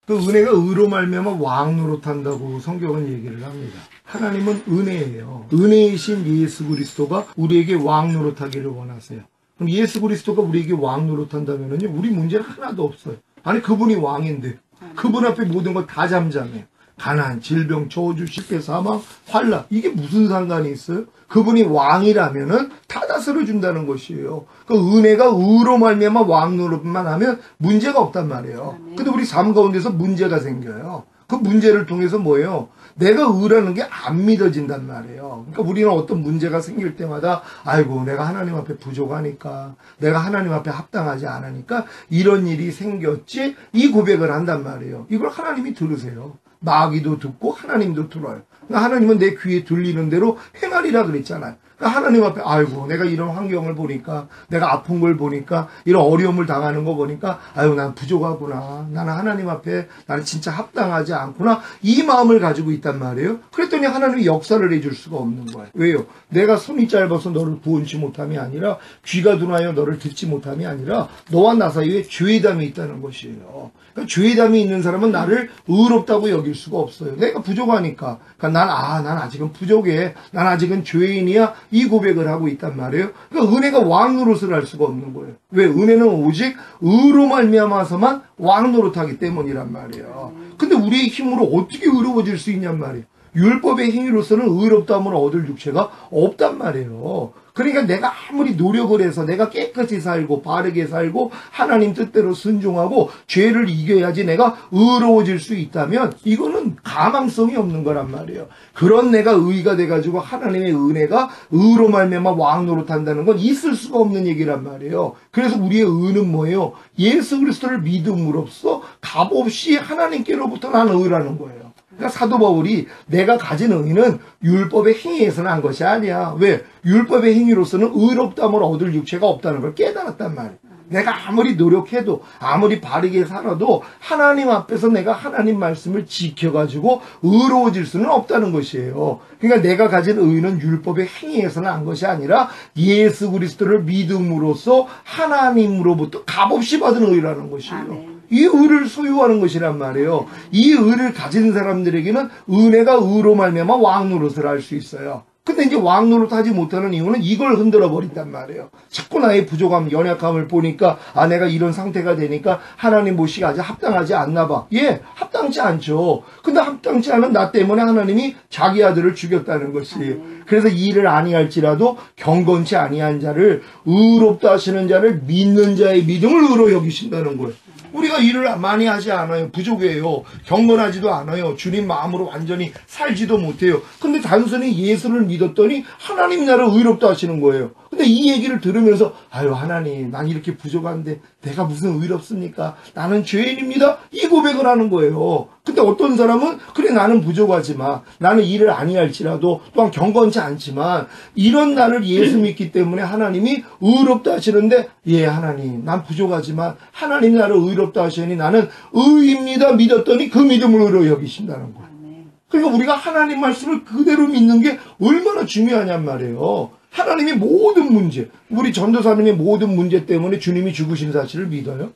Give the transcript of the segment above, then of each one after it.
그 은혜가 의로 말미암아 왕 노릇한다고 성경은 얘기를 합니다. 하나님은 은혜예요. 은혜이신 예수 그리스도가 우리에게 왕 노릇하기를 원하세요. 그럼 예수 그리스도가 우리에게 왕 노릇한다면요, 우리 문제는 하나도 없어요. 아니, 그분이 왕인데 그분 앞에 모든 걸 다 잠잠해요. 가난, 질병, 저주, 실패, 사망, 환난, 이게 무슨 상관이 있어요? 그분이 왕이라면은 다 다스려 준다는 것이에요. 그 은혜가 의로 말미암아 왕 노릇만 하면 문제가 없단 말이에요. 근데 우리 삶 가운데서 문제가 생겨요. 그 문제를 통해서 뭐예요? 내가 의라는 게 안 믿어진단 말이에요. 그러니까 우리는 어떤 문제가 생길 때마다 아이고, 내가 하나님 앞에 부족하니까, 내가 하나님 앞에 합당하지 않으니까 이런 일이 생겼지, 이 고백을 한단 말이에요. 이걸 하나님이 들으세요. 마귀도 듣고 하나님도 들어요. 그러니까 하나님은 내 귀에 들리는 대로 행하리라 그랬잖아요. 그러니까 하나님 앞에 아이고, 내가 이런 환경을 보니까, 내가 아픈 걸 보니까, 이런 어려움을 당하는 거 보니까 아이고, 난 부족하구나, 나는 하나님 앞에 나는 진짜 합당하지 않구나, 이 마음을 가지고 있단 말이에요. 그랬더니 하나님이 역사를 해줄 수가 없는 거예요. 왜요? 내가 손이 짧아서 너를 구원치 못함이 아니라, 귀가 둔하여 너를 듣지 못함이 아니라, 너와 나 사이에 죄의담이 있다는 것이에요. 그러니까 죄의담이 있는 사람은 나를 의롭다고 여길 수가 없어요. 내가 부족하니까. 그러니까 난 아직은 부족해, 난 아직은 죄인이야, 이 고백을 하고 있단 말이에요. 그러니까 은혜가 왕 노릇을 할 수가 없는 거예요. 왜? 은혜는 오직 의로 말미암아서만 왕 노릇하기 때문이란 말이에요. 근데 우리의 힘으로 어떻게 의로워질 수 있냔 말이에요. 율법의 행위로서는 의롭다함을 얻을 육체가 없단 말이에요. 그러니까 내가 아무리 노력을 해서 내가 깨끗이 살고 바르게 살고 하나님 뜻대로 순종하고 죄를 이겨야지 내가 의로워질 수 있다면 이거는 가망성이 없는 거란 말이에요. 그런 내가 의가 돼가지고 하나님의 은혜가 의로 말미암아 왕 노릇한다는 건 있을 수가 없는 얘기란 말이에요. 그래서 우리의 의는 뭐예요? 예수 그리스도를 믿음으로써 값없이 하나님께로부터 난 의라는 거예요. 그러니까 사도 바울이 내가 가진 의는 율법의 행위에서는 한 것이 아니야. 왜? 율법의 행위로서는 의롭다함을 얻을 육체가 없다는 걸 깨달았단 말이야. 내가 아무리 노력해도 아무리 바르게 살아도 하나님 앞에서 내가 하나님 말씀을 지켜가지고 의로워질 수는 없다는 것이에요. 그러니까 내가 가진 의는 율법의 행위에서는 한 것이 아니라 예수 그리스도를 믿음으로써 하나님으로부터 값없이 받은 의라는 것이에요. 아멘. 이 의를 소유하는 것이란 말이에요. 이 의를 가진 사람들에게는 은혜가 의로 말미암아 왕 노릇을 할 수 있어요. 근데 이제 왕 노릇 하지 못하는 이유는 이걸 흔들어 버린단 말이에요. 자꾸 나의 부족함, 연약함을 보니까 내가 이런 상태가 되니까 하나님 모시기 아직 합당하지 않나 봐. 예, 합당치 않죠. 근데 합당치 않은 나 때문에 하나님이 자기 아들을 죽였다는 것이에요. 그래서 일을 아니할지라도 경건치 아니한 자를 의롭다 하시는 자를 믿는 자의 믿음을 의로 여기신다는 거예요. 우리가 일을 많이 하지 않아요. 부족해요. 경건하지도 않아요. 주님 마음으로 완전히 살지도 못해요. 근데 단순히 예수를 믿었더니 하나님이 나를 의롭다 하시는 거예요. 근데 이 얘기를 들으면서 아유, 하나님, 난 이렇게 부족한데 내가 무슨 의롭습니까? 나는 죄인입니다. 이 고백을 하는 거예요. 근데 어떤 사람은 그래, 나는 부족하지만, 나는 일을 아니할지라도 또한 경건치 않지만 이런 나를 예수 믿기 때문에 하나님이 의롭다 하시는데, 예, 하나님, 난 부족하지만 하나님 나를 의롭다 하시니 나는 의입니다 믿었더니 그 믿음을 의로 여기신다는 거예요. 그러니까 우리가 하나님 말씀을 그대로 믿는 게 얼마나 중요하냔 말이에요. 하나님의 모든 문제, 우리 전도사님의 모든 문제 때문에 주님이 죽으신 사실을 믿어요?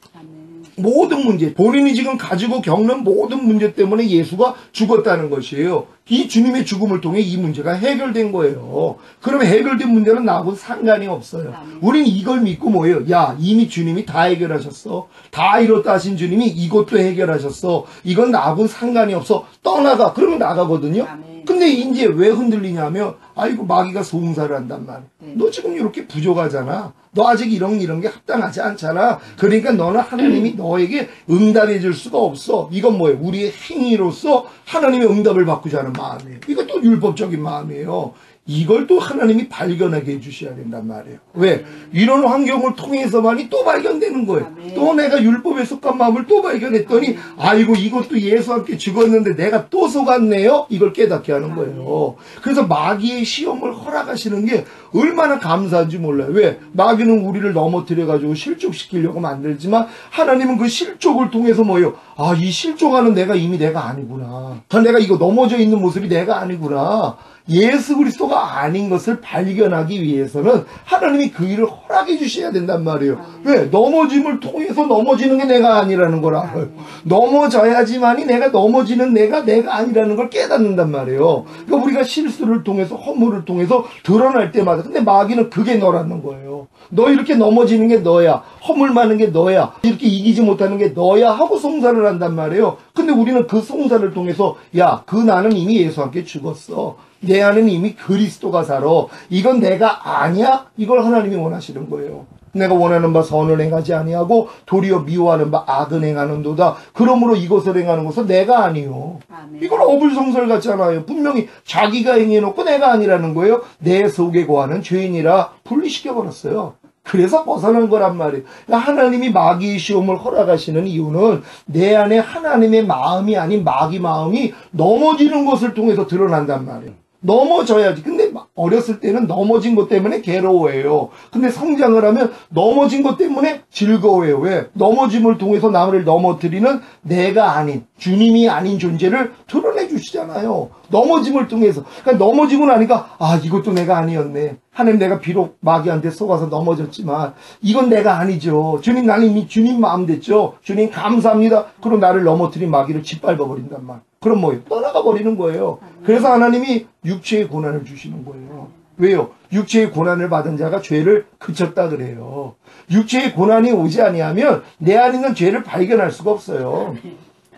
모든 문제, 본인이 지금 가지고 겪는 모든 문제 때문에 예수가 죽었다는 것이에요. 이 주님의 죽음을 통해 이 문제가 해결된 거예요. 그러면 해결된 문제는 나하고 상관이 없어요. 우리는 이걸 믿고 뭐예요? 야, 이미 주님이 다 해결하셨어. 다 이뤘다 하신 주님이 이것도 해결하셨어. 이건 나하고 상관이 없어. 떠나가. 그러면 나가거든요. 근데 이제 왜 흔들리냐면, 아이고, 마귀가 송사를 한단 말이야. 너 지금 이렇게 부족하잖아. 너 아직 이런 게 합당하지 않잖아. 그러니까 너는 하나님이 너에게 응답해 줄 수가 없어. 이건 뭐예요? 우리의 행위로서 하나님의 응답을 바꾸자는 마음이에요. 이것도 율법적인 마음이에요. 이걸 또 하나님이 발견하게 해주셔야 된단 말이에요. 왜? 이런 환경을 통해서만이 또 발견되는 거예요. 또 내가 율법에 속한 마음을 또 발견했더니 아이고, 이것도 예수와 함께 죽었는데 내가 또 속았네요. 이걸 깨닫게 하는 거예요. 그래서 마귀의 시험을 허락하시는 게 얼마나 감사한지 몰라요. 왜? 마귀는 우리를 넘어뜨려가지고 실족시키려고 만들지만 하나님은 그 실족을 통해서 뭐예요? 아, 이 실종하는 내가 이미 내가 아니구나. 내가 이거 넘어져 있는 모습이 내가 아니구나. 예수 그리스도가 아닌 것을 발견하기 위해서는 하나님이 그 일을 허락해 주셔야 된단 말이에요. 왜? 넘어짐을 통해서 넘어지는 게 내가 아니라는 걸 알아요. 넘어져야지만이 내가 넘어지는 내가 아니라는 걸 깨닫는단 말이에요. 그러니까 우리가 실수를 통해서 허물을 통해서 드러날 때마다 근데 마귀는 그게 너라는 거예요. 너 이렇게 넘어지는 게 너야. 허물 많은 게 너야. 이렇게 이기지 못하는 게 너야 하고 송사를 한단 말이에요. 근데 우리는 그 송사를 통해서 야, 그 나는 이미 예수와 함께 죽었어. 내 안에는 이미 그리스도가 살아. 이건 내가 아니야? 이걸 하나님이 원하시는 거예요. 내가 원하는 바 선을 행하지 아니하고 도리어 미워하는 바 악은 행하는도다. 그러므로 이것을 행하는 것은 내가 아니요. 이건 어불성설 같잖아요. 분명히 자기가 행해놓고 내가 아니라는 거예요. 내 속에 거하는 죄인이라 분리시켜버렸어요. 그래서 벗어난 거란 말이에요. 그러니까 하나님이 마귀의 시험을 허락하시는 이유는 내 안에 하나님의 마음이 아닌 마귀 마음이 넘어지는 것을 통해서 드러난단 말이에요. 넘어져야지. 근데 어렸을 때는 넘어진 것 때문에 괴로워해요. 근데 성장을 하면 넘어진 것 때문에 즐거워해요. 왜? 넘어짐을 통해서 남을 넘어뜨리는 내가 아닌, 주님이 아닌 존재를 드러내 주시잖아요. 넘어짐을 통해서. 그러니까 넘어지고 나니까 아, 이것도 내가 아니었네. 하나님, 내가 비록 마귀한테 속아서 넘어졌지만 이건 내가 아니죠. 주님, 나는 이미 주님 마음 됐죠. 주님 감사합니다. 그럼 나를 넘어뜨린 마귀를 짓밟아 버린단 말. 그럼 뭐예요? 떠나가 버리는 거예요. 그래서 하나님이 육체의 고난을 주시는 거예요. 왜요? 육체의 고난을 받은 자가 죄를 그쳤다 그래요. 육체의 고난이 오지 아니하면 내 안에 있는 죄를 발견할 수가 없어요.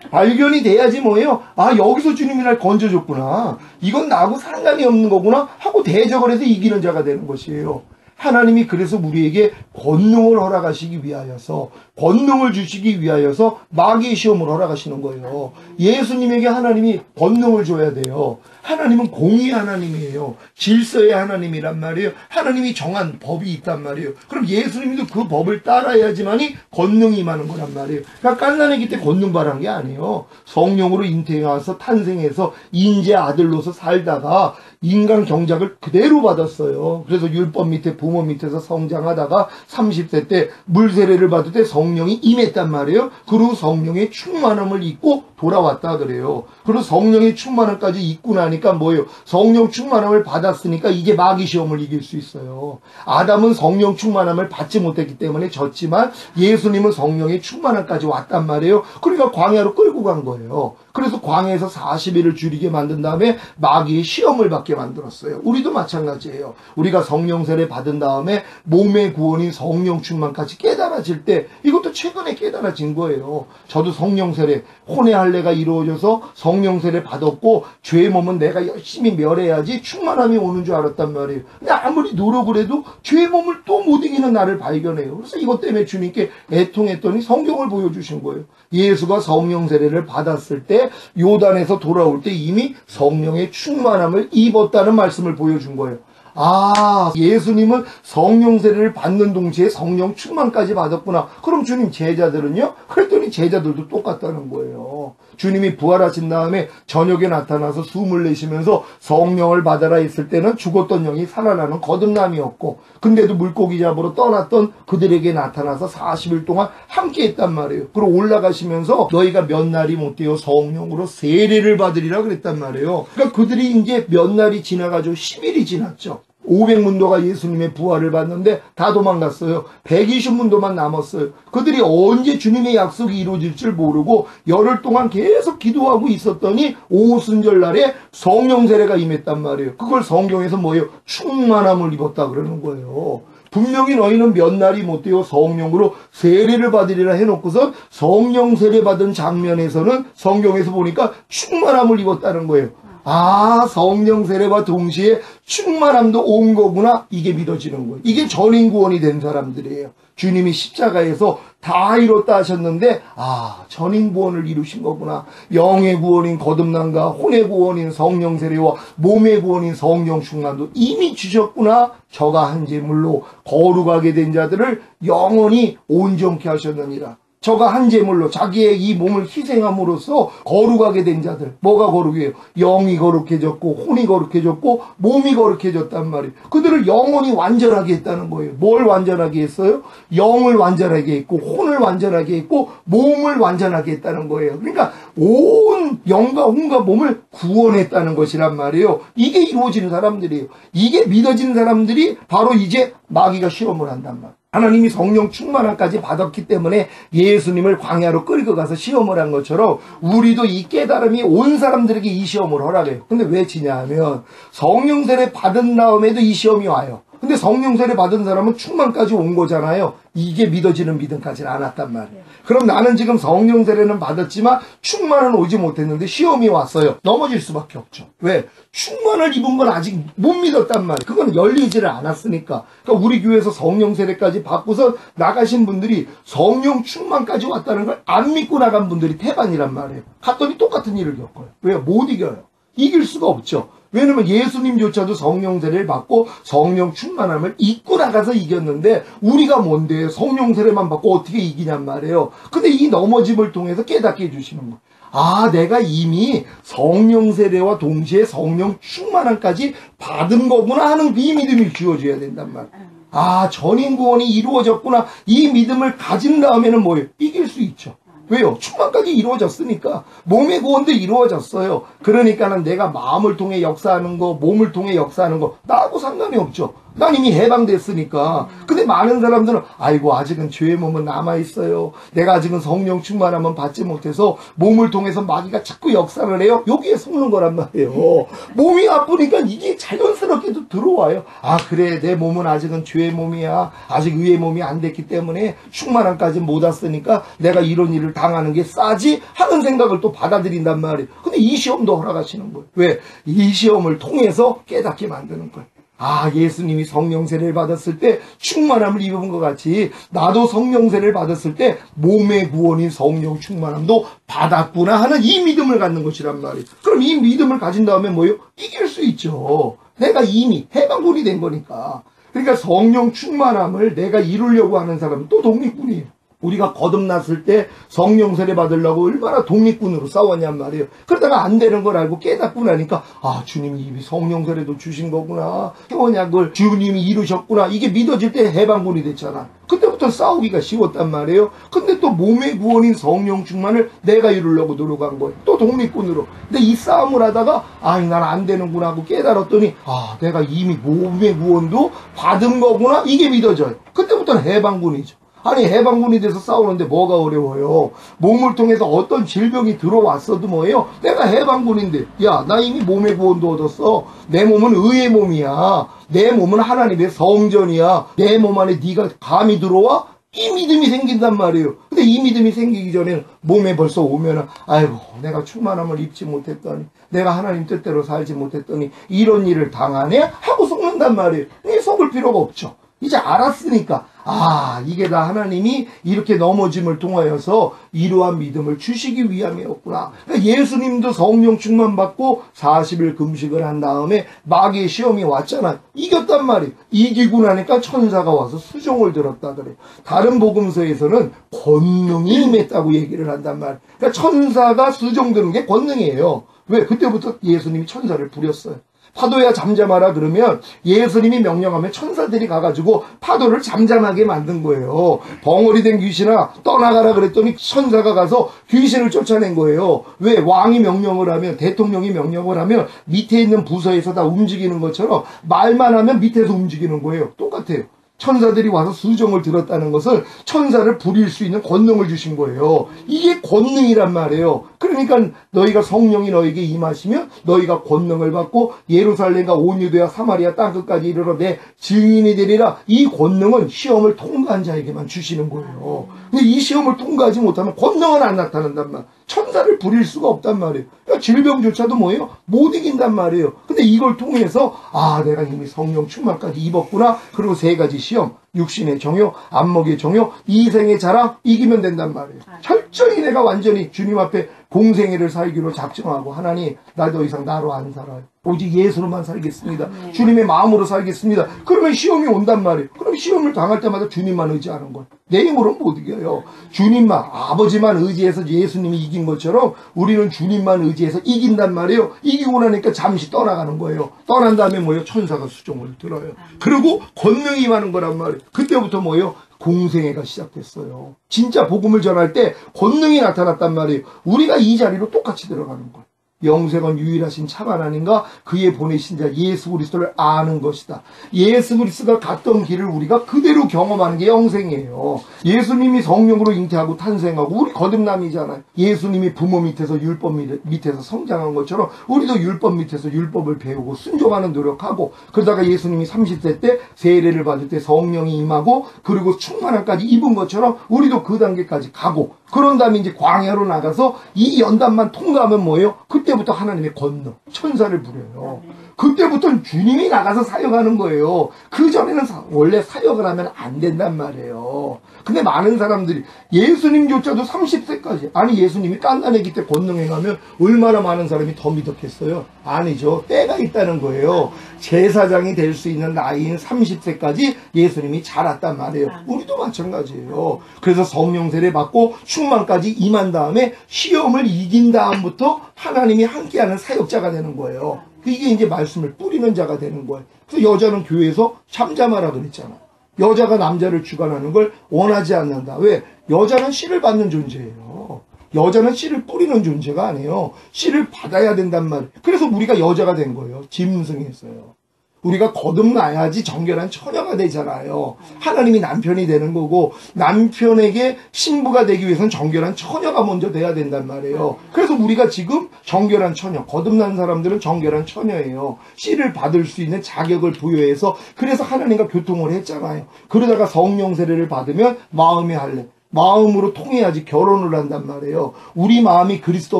발견이 돼야지 뭐예요? 아, 여기서 주님이 날 건져줬구나. 이건 나하고 상관이 없는 거구나 하고 대적을 해서 이기는 자가 되는 것이에요. 하나님이 그래서 우리에게 권능을 허락하시기 위하여서, 권능을 주시기 위하여서 마귀의 시험을 허락하시는 거예요. 예수님에게 하나님이 권능을 줘야 돼요. 하나님은 공의의 하나님이에요. 질서의 하나님이란 말이에요. 하나님이 정한 법이 있단 말이에요. 그럼 예수님도 그 법을 따라야지만이 권능이 임하는 거란 말이에요. 그러니까 갓난아기 때 권능 바란 게 아니에요. 성령으로 잉태해서 탄생해서 인재 아들로서 살다가 인간 경작을 그대로 받았어요. 그래서 율법 밑에 부모 밑에서 성장하다가 30세 때 물세례를 받을 때 성령이 임했단 말이에요. 그리고 성령의 충만함을 입고 돌아왔다 그래요. 그리고 성령의 충만함까지 입고 나니까 뭐예요? 성령 충만함을 받았으니까 이제 마귀 시험을 이길 수 있어요. 아담은 성령 충만함을 받지 못했기 때문에 졌지만 예수님은 성령의 충만함까지 왔단 말이에요. 그러니까 광야로 끌고 간 거예요. 그래서 광야에서 40일을 줄이게 만든 다음에 마귀의 시험을 받게 만들었어요. 우리도 마찬가지예요. 우리가 성령 세례 받은 다음에 몸의 구원인 성령 충만까지 깨달아질 때 이것도 최근에 깨달아진 거예요. 저도 성령 세례, 혼의 할례가 이루어져서 성령 세례 받았고 죄의 몸은 내가 열심히 멸해야지 충만함이 오는 줄 알았단 말이에요. 근데 아무리 노력을 해도 죄의 몸을 또 못 이기는 나를 발견해요. 그래서 이것 때문에 주님께 애통했더니 성경을 보여주신 거예요. 예수가 성령 세례를 받았을 때 요단에서 돌아올 때 이미 성령의 충만함을 입었다는 말씀을 보여준 거예요. 아, 예수님은 성령 세례를 받는 동시에 성령 충만까지 받았구나. 그럼 주님 제자들은요? 그랬더니 제자들도 똑같다는 거예요. 주님이 부활하신 다음에 저녁에 나타나서 숨을 내쉬면서 성령을 받아라 했을 때는 죽었던 영이 살아나는 거듭남이었고, 근데도 물고기 잡으러 떠났던 그들에게 나타나서 40일 동안 함께 했단 말이에요. 그리고 올라가시면서 너희가 몇 날이 못 되어 성령으로 세례를 받으리라 그랬단 말이에요. 그러니까 그들이 이제 몇 날이 지나가지고 10일이 지났죠. 500문도가 예수님의 부활을 받는데 다 도망갔어요. 120문도만 남았어요. 그들이 언제 주님의 약속이 이루어질 줄 모르고 열흘 동안 계속 기도하고 있었더니 오순절 날에 성령 세례가 임했단 말이에요. 그걸 성경에서 뭐예요? 충만함을 입었다 그러는 거예요. 분명히 너희는 몇 날이 못 되어 성령으로 세례를 받으리라 해놓고서 성령 세례 받은 장면에서는 성경에서 보니까 충만함을 입었다는 거예요. 아, 성령 세례와 동시에 충만함도 온 거구나. 이게 믿어지는 거예요. 이게 전인 구원이 된 사람들이에요. 주님이 십자가에서 다 이뤘다 하셨는데 아, 전인 구원을 이루신 거구나. 영의 구원인 거듭남과 혼의 구원인 성령 세례와 몸의 구원인 성령 충만도 이미 주셨구나. 저가 한 제물로 거룩하게 된 자들을 영원히 온전케 하셨느니라. 저가 한 제물로 자기의 이 몸을 희생함으로써 거룩하게 된 자들. 뭐가 거룩해요? 영이 거룩해졌고 혼이 거룩해졌고 몸이 거룩해졌단 말이에요. 그들을 영원히 완전하게 했다는 거예요. 뭘 완전하게 했어요? 영을 완전하게 했고 혼을 완전하게 했고 몸을 완전하게 했다는 거예요. 그러니까 온 영과 혼과 몸을 구원했다는 것이란 말이에요. 이게 이루어지는 사람들이에요. 이게 믿어지는 사람들이 바로 이제 마귀가 시험을 한단 말이에요. 하나님이 성령 충만함까지 받았기 때문에 예수님을 광야로 끌고 가서 시험을 한 것처럼 우리도 이 깨달음이 온 사람들에게 이 시험을 허락해요. 근데 왜 지냐 하면 성령 세례 받은 다음에도 이 시험이 와요. 근데 성령 세례 받은 사람은 충만까지 온 거잖아요. 이게 믿어지는 믿음까지는 안 왔단 말이에요. 그럼 나는 지금 성령 세례는 받았지만 충만은 오지 못했는데 시험이 왔어요. 넘어질 수밖에 없죠. 왜? 충만을 입은 건 아직 못 믿었단 말이에요. 그건 열리지를 않았으니까. 그러니까 우리 교회에서 성령 세례까지 받고서 나가신 분들이 성령 충만까지 왔다는 걸 안 믿고 나간 분들이 태반이란 말이에요. 갔더니 똑같은 일을 겪어요. 왜? 못 이겨요. 이길 수가 없죠. 왜냐면 예수님조차도 성령 세례를 받고 성령 충만함을 입고 나가서 이겼는데 우리가 뭔데 성령 세례만 받고 어떻게 이기냔 말이에요. 근데 이 넘어짐을 통해서 깨닫게 해주시는 거예요. 아, 내가 이미 성령 세례와 동시에 성령 충만함까지 받은 거구나 하는 이 믿음이 주어져야 된단 말이에요. 아, 전인 구원이 이루어졌구나. 이 믿음을 가진 다음에는 뭐예요? 이길 수 있죠. 왜요? 충만까지 이루어졌으니까. 몸의 구원도 이루어졌어요. 그러니까는 내가 마음을 통해 역사하는 거, 몸을 통해 역사하는 거 나하고 상관이 없죠. 난 이미 해방됐으니까. 근데 많은 사람들은 아이고 아직은 죄의 몸은 남아있어요. 내가 아직은 성령 충만함은 받지 못해서 몸을 통해서 마귀가 자꾸 역사를 해요. 여기에 속는 거란 말이에요. 몸이 아프니까 이게 자연스럽게도 들어와요. 아 그래 내 몸은 아직은 죄의 몸이야. 아직 의의 몸이 안 됐기 때문에 충만함까지 못 왔으니까 내가 이런 일을 당하는 게 싸지 하는 생각을 또 받아들인단 말이에요. 근데 이 시험도 허락하시는 거예요. 왜? 이 시험을 통해서 깨닫게 만드는 거예요. 아, 예수님이 성령 세례를 받았을 때 충만함을 입은 것 같이 나도 성령 세례를 받았을 때 몸의 구원인 성령 충만함도 받았구나 하는 이 믿음을 갖는 것이란 말이에요. 그럼 이 믿음을 가진 다음에 뭐예요? 이길 수 있죠. 내가 이미 해방군이 된 거니까. 그러니까 성령 충만함을 내가 이루려고 하는 사람은 또 독립군이에요. 우리가 거듭났을 때 성령 세례 받으려고 얼마나 독립군으로 싸웠냔 말이에요. 그러다가 안 되는 걸 알고 깨닫고 나니까 아 주님이 이미 성령 세례도 주신 거구나. 언약을 주님이 이루셨구나. 이게 믿어질 때 해방군이 됐잖아. 그때부터 싸우기가 쉬웠단 말이에요. 근데 또 몸의 구원인 성령 충만을 내가 이루려고 노력한 거예요. 또 독립군으로. 근데 이 싸움을 하다가 아 난 안 되는구나 하고 깨달았더니 아 내가 이미 몸의 구원도 받은 거구나. 이게 믿어져요. 그때부터는 해방군이죠. 아니 해방군이 돼서 싸우는데 뭐가 어려워요. 몸을 통해서 어떤 질병이 들어왔어도 뭐예요. 내가 해방군인데 야 나 이미 몸의 구원도 얻었어. 내 몸은 의의 몸이야. 내 몸은 하나님의 성전이야. 내 몸 안에 네가 감히 들어와? 이 믿음이 생긴단 말이에요. 근데 이 믿음이 생기기 전에는 몸에 벌써 오면은 아이고 내가 충만함을 입지 못했더니 내가 하나님 뜻대로 살지 못했더니 이런 일을 당하네? 하고 속는단 말이에요. 이 속을 필요가 없죠. 이제 알았으니까 아 이게 다 하나님이 이렇게 넘어짐을 통하여서 이러한 믿음을 주시기 위함이었구나. 그러니까 예수님도 성령 충만 받고 40일 금식을 한 다음에 마귀의 시험이 왔잖아요. 이겼단 말이에요. 이기고 나니까 천사가 와서 수종을 들었다 그래요. 다른 복음서에서는 권능이 임했다고 얘기를 한단 말이에요. 그러니까 천사가 수종 드는 게 권능이에요. 왜? 그때부터 예수님이 천사를 부렸어요. 파도야 잠잠하라 그러면 예수님이 명령하면 천사들이 가가지고 파도를 잠잠하게 만든 거예요. 벙어리 된 귀신아 떠나가라 그랬더니 천사가 가서 귀신을 쫓아낸 거예요. 왜? 왕이 명령을 하면 대통령이 명령을 하면 밑에 있는 부서에서 다 움직이는 것처럼 말만 하면 밑에서 움직이는 거예요. 똑같아요. 천사들이 와서 수종을 들었다는 것을 천사를 부릴 수 있는 권능을 주신 거예요. 이게 권능이란 말이에요. 그러니까 너희가 성령이 너희에게 임하시면 너희가 권능을 받고 예루살렘과 온 유대와 사마리아 땅끝까지 이르러 내 증인이 되리라. 이 권능은 시험을 통과한 자에게만 주시는 거예요. 근데 이 시험을 통과하지 못하면 권능은 안 나타난단 말이에요. 천사를 부릴 수가 없단 말이에요. 그러니까 질병조차도 뭐예요? 못 이긴단 말이에요. 근데 이걸 통해서 아 내가 이미 성령 충만까지 입었구나. 그리고 세 가지 시험, 육신의 정욕, 안목의 정욕, 이생의 자랑 이기면 된단 말이에요. 철저히 내가 완전히 주님 앞에 공생애를 살기로 작정하고 하나님 나 더 이상 나로 안 살아요. 오직 예수로만 살겠습니다. 주님의 마음으로 살겠습니다. 그러면 시험이 온단 말이에요. 그럼 시험을 당할 때마다 주님만 의지하는 거예요. 내 힘으로는 못 이겨요. 주님만 아버지만 의지해서 예수님이 이긴 것처럼 우리는 주님만 의지해서 이긴단 말이에요. 이기고 나니까 잠시 떠나가는 거예요. 떠난 다음에 뭐예요? 천사가 수종을 들어요. 그리고 권능이 임하는 거란 말이에요. 그때부터 뭐예요? 공생애가 시작됐어요. 진짜 복음을 전할 때 권능이 나타났단 말이에요. 우리가 이 자리로 똑같이 들어가는 거예요. 영생은 유일하신 참 하나님과 그의 보내신 자 예수 그리스도를 아는 것이다. 예수 그리스도가 갔던 길을 우리가 그대로 경험하는 게 영생이에요. 예수님이 성령으로 잉태하고 탄생하고 우리 거듭남이잖아요. 예수님이 부모 밑에서 율법 밑에서 성장한 것처럼 우리도 율법 밑에서 율법을 배우고 순종하는 노력하고, 그러다가 예수님이 30세 때 세례를 받을 때 성령이 임하고 그리고 충만함까지 입은 것처럼 우리도 그 단계까지 가고, 그런 다음에 이제 광야로 나가서 이 연단만 통과하면 뭐예요? 그때부터 하나님의 권능, 천사를 부려요. 그때부터는 주님이 나가서 사역하는 거예요. 그전에는 원래 사역을 하면 안 된단 말이에요. 근데 많은 사람들이 예수님조차도 30세까지, 아니 예수님이 깐난애기 때 권능 행하면 얼마나 많은 사람이 더 믿었겠어요? 아니죠. 때가 있다는 거예요. 제사장이 될 수 있는 나이인 30세까지 예수님이 자랐단 말이에요. 우리도 마찬가지예요. 그래서 성령 세례 받고 충만까지 임한 다음에 시험을 이긴 다음부터 하나님이 함께하는 사역자가 되는 거예요. 이게 이제 말씀을 뿌리는 자가 되는 거예요. 그래서 여자는 교회에서 잠잠하라 그랬잖아. 여자가 남자를 주관하는 걸 원하지 않는다. 왜? 여자는 씨를 받는 존재예요. 여자는 씨를 뿌리는 존재가 아니에요. 씨를 받아야 된단 말이에요. 그래서 우리가 여자가 된 거예요. 짐승했어요. 우리가 거듭나야지 정결한 처녀가 되잖아요. 하나님이 남편이 되는 거고, 남편에게 신부가 되기 위해서는 정결한 처녀가 먼저 돼야 된단 말이에요. 그래서 우리가 지금 정결한 처녀, 거듭난 사람들은 정결한 처녀예요. 씨를 받을 수 있는 자격을 부여해서, 그래서 하나님과 교통을 했잖아요. 그러다가 성령 세례를 받으면 마음의 할례, 마음으로 통해야지 결혼을 한단 말이에요. 우리 마음이 그리스도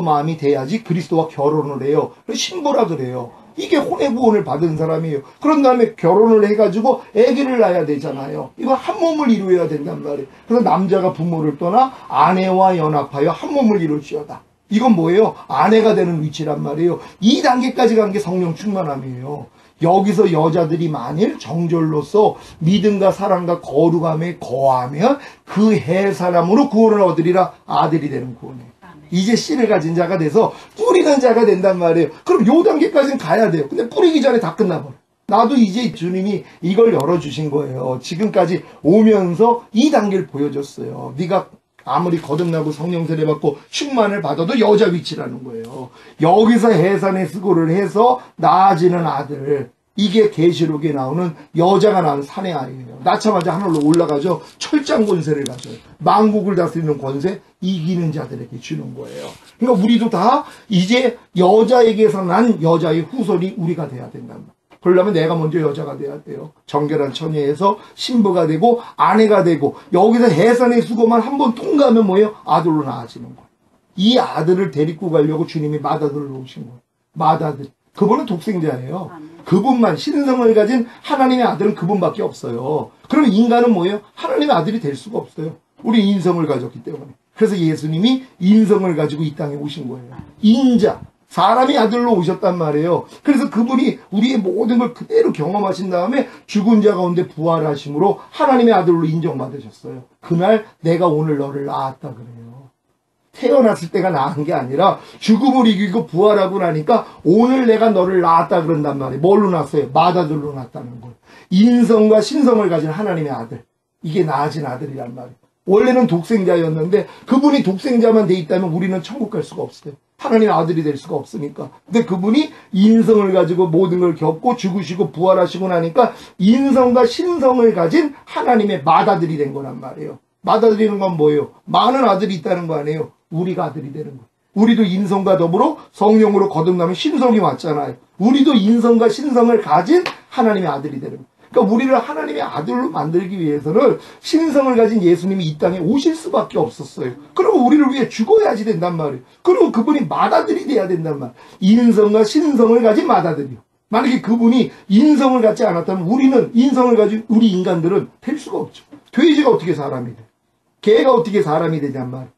마음이 돼야지 그리스도와 결혼을 해요. 신부라 그래요. 이게 혼의 구원을 받은 사람이에요. 그런 다음에 결혼을 해가지고 아기를 낳아야 되잖아요. 이거 한 몸을 이루어야 된단 말이에요. 그래서 남자가 부모를 떠나 아내와 연합하여 한 몸을 이룰지어다. 이건 뭐예요? 아내가 되는 위치란 말이에요. 이 단계까지 간 게 성령 충만함이에요. 여기서 여자들이 만일 정절로서 믿음과 사랑과 거룩함에 거하면 그 해사람으로 구원을 얻으리라. 아들이 되는 구원이에요. 이제 씨를 가진 자가 돼서 뿌리는 자가 된단 말이에요. 그럼 요 단계까지는 가야 돼요. 근데 뿌리기 전에 다 끝나버려. 나도 이제 주님이 이걸 열어주신 거예요. 지금까지 오면서 이 단계를 보여줬어요. 네가 아무리 거듭나고 성령 세례 받고 충만을 받아도 여자 위치라는 거예요. 여기서 해산의 수고를 해서 낳아지는 아들, 이게 계시록에 나오는 여자가 낳은 사내 아이예요. 낳자마자 하늘로 올라가죠. 철장 권세를 가져요. 만국을 다스리는 권세, 이기는 자들에게 주는 거예요. 그러니까 우리도 다 이제 여자에게서 난 여자의 후손이 우리가 돼야 된단 말이에요. 그러려면 내가 먼저 여자가 돼야 돼요. 정결한 처녀에서 신부가 되고 아내가 되고, 여기서 해산의 수고만 한번 통과하면 뭐예요? 아들로 나아지는 거예요. 이 아들을 데리고 가려고 주님이 맏아들로 오신 거예요. 맏아들. 그분은 독생자예요. 그분만, 신성을 가진 하나님의 아들은 그분밖에 없어요. 그럼 인간은 뭐예요? 하나님의 아들이 될 수가 없어요. 우리 인성을 가졌기 때문에. 그래서 예수님이 인성을 가지고 이 땅에 오신 거예요. 인자, 사람이 아들로 오셨단 말이에요. 그래서 그분이 우리의 모든 걸 그대로 경험하신 다음에 죽은 자 가운데 부활하심으로 하나님의 아들로 인정받으셨어요. 그날 내가 오늘 너를 낳았다 그래요. 태어났을 때가 낳은 게 아니라 죽음을 이기고 부활하고 나니까 오늘 내가 너를 낳았다 그런단 말이에요. 뭘로 낳았어요? 맏아들로 낳았다는 거예요. 인성과 신성을 가진 하나님의 아들. 이게 낳아진 아들이란 말이에요. 원래는 독생자였는데 그분이 독생자만 돼 있다면 우리는 천국 갈 수가 없어요. 하나님의 아들이 될 수가 없으니까. 근데 그분이 인성을 가지고 모든 걸 겪고 죽으시고 부활하시고 나니까 인성과 신성을 가진 하나님의 맏아들이 된 거란 말이에요. 맏아들이는 건 뭐예요? 많은 아들이 있다는 거 아니에요? 우리가 아들이 되는 거예요. 우리도 인성과 더불어 성령으로 거듭나면 신성이 왔잖아요. 우리도 인성과 신성을 가진 하나님의 아들이 되는 거예요. 그러니까 우리를 하나님의 아들로 만들기 위해서는 신성을 가진 예수님이 이 땅에 오실 수밖에 없었어요. 그리고 우리를 위해 죽어야지 된단 말이에요. 그리고 그분이 맏아들이 돼야 된단 말이에요. 인성과 신성을 가진 맏아들이요. 만약에 그분이 인성을 갖지 않았다면 우리는, 인성을 가진 우리 인간들은 될 수가 없죠. 돼지가 어떻게 사람이 돼? 개가 어떻게 사람이 되냔 말이에요.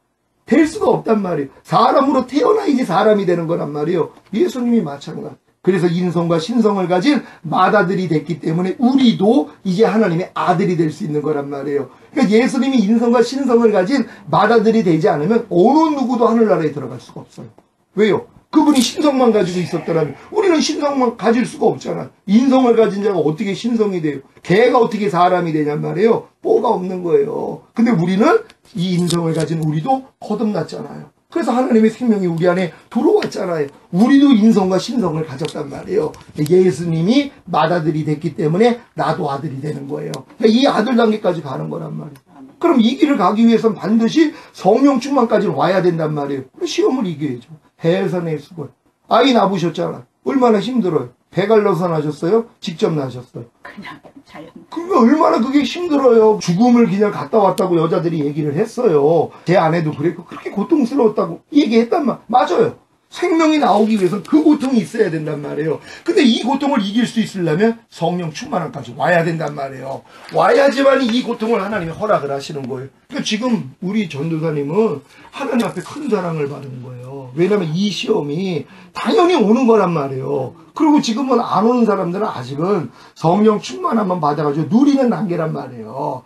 될 수가 없단 말이에요. 사람으로 태어나야지 사람이 되는 거란 말이에요. 예수님이 마찬가지. 그래서 인성과 신성을 가진 맏아들이 됐기 때문에 우리도 이제 하나님의 아들이 될 수 있는 거란 말이에요. 그러니까 예수님이 인성과 신성을 가진 맏아들이 되지 않으면 어느 누구도 하늘나라에 들어갈 수가 없어요. 왜요? 그분이 신성만 가지고 있었더라면 우리는 신성만 가질 수가 없잖아. 인성을 가진 자가 어떻게 신성이 돼요? 개가 어떻게 사람이 되냔 말이에요. 뽀가 없는 거예요. 근데 우리는 이 인성을 가진 우리도 거듭났잖아요. 그래서 하나님의 생명이 우리 안에 들어왔잖아요. 우리도 인성과 신성을 가졌단 말이에요. 예수님이 맏아들이 됐기 때문에 나도 아들이 되는 거예요. 이 아들 단계까지 가는 거란 말이에요. 그럼 이 길을 가기 위해서는 반드시 성령 충만까지 와야 된단 말이에요. 시험을 이겨야죠. 해산의 수고. 아이 낳으셨잖아. 얼마나 힘들어요. 배 갈라서 나셨어요? 직접 나셨어요? 그냥 자연. 그러니까 얼마나 그게 힘들어요. 죽음을 그냥 갔다 왔다고 여자들이 얘기를 했어요. 제 아내도 그랬고 그렇게 고통스러웠다고 얘기했단 말. 맞아요. 생명이 나오기 위해서는 그 고통이 있어야 된단 말이에요. 근데 이 고통을 이길 수 있으려면 성령 충만함까지 와야 된단 말이에요. 와야지만 이 고통을 하나님이 허락을 하시는 거예요. 그러니까 지금 우리 전도사님은 하나님 앞에 큰 사랑을 받은 거예요. 왜냐하면 이 시험이 당연히 오는 거란 말이에요. 그리고 지금은 안 오는 사람들은 아직은 성령 충만함만 받아가지고 누리는 단계란 말이에요.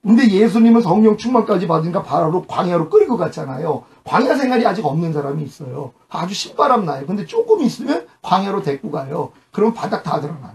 근데 예수님은 성령 충만까지 받으니까 바로 광야로 끌고 갔잖아요. 광야 생활이 아직 없는 사람이 있어요. 아주 신바람 나요. 근데 조금 있으면 광야로 데리고 가요. 그럼 바닥 다 드러나요.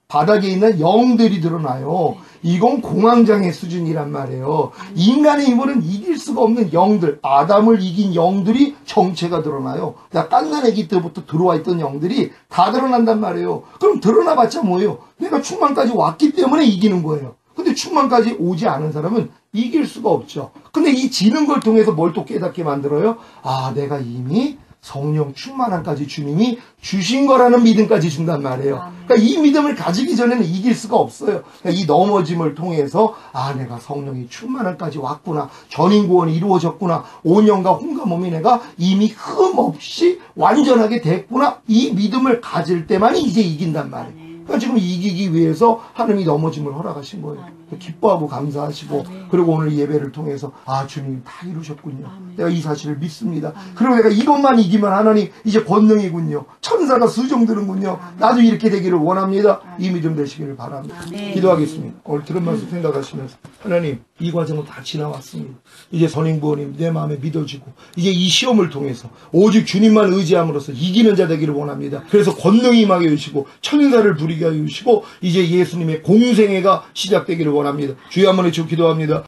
바닥에 있는 영들이 드러나요. 이건 공황장애 수준이란 말이에요. 인간의 힘으로는 이길 수가 없는 영들, 아담을 이긴 영들이 정체가 드러나요. 깐난 아기 때부터 들어와 있던 영들이 다 드러난단 말이에요. 그럼 드러나봤자 뭐예요? 내가 충만까지 왔기 때문에 이기는 거예요. 근데 충만까지 오지 않은 사람은 이길 수가 없죠. 근데 이 지는 걸 통해서 뭘 또 깨닫게 만들어요? 아, 내가 이미 성령 충만함까지 주님이 주신 거라는 믿음까지 준단 말이에요. 그러니까 이 믿음을 가지기 전에는 이길 수가 없어요. 그러니까 이 넘어짐을 통해서 아, 내가 성령이 충만함까지 왔구나. 전인구원이 이루어졌구나. 온영과 혼과 몸이 내가 이미 흠없이 완전하게 됐구나. 이 믿음을 가질 때만이 이제 이긴단 말이에요. 그러니까 지금 이기기 위해서 하나님이 넘어짐을 허락하신 거예요. 기뻐하고 감사하시고 그리고 오늘 예배를 통해서 아, 주님 다 이루셨군요. 내가 이 사실을 믿습니다. 그리고 내가 이것만 이기면 하나님 이제 권능이군요. 천사가 수종드는군요. 나도 이렇게 되기를 원합니다. 이 믿음 되시기를 바랍니다. 기도하겠습니다. 오늘 들은 말씀 생각하시면서 하나님 이 과정은 다 지나왔습니다. 이제 선행부원님 내 마음에 믿어지고 이제 이 시험을 통해서 오직 주님만 의지함으로써 이기는 자 되기를 원합니다. 그래서 권능이 임하게 해주시고 천사를 부리게 해주시고 이제 예수님의 공생애가 시작되기를 원합니다. 주여 한번 외쳐 기도합니다.